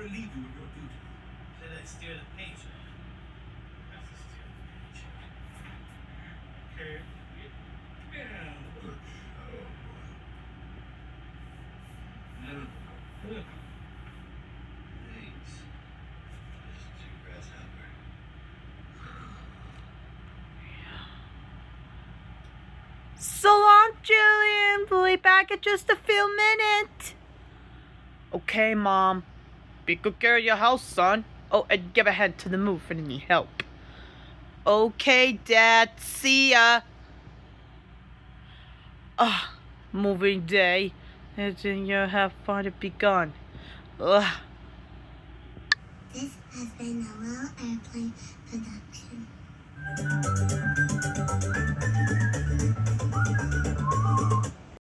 relieve you of your duty. Did I steer the page? That's to steer the page. Okay. Yeah. Oh, boy. Thanks. Just two grasshopper. So long, Julian. We'll be back in just a few minutes. Okay, Mom. Be good care of your house, son. Oh, and give a hand to the move if you need help. Okay, Dad. See ya. Moving day. And then you have fun to begun. Ugh. This has been a Well Airplane production.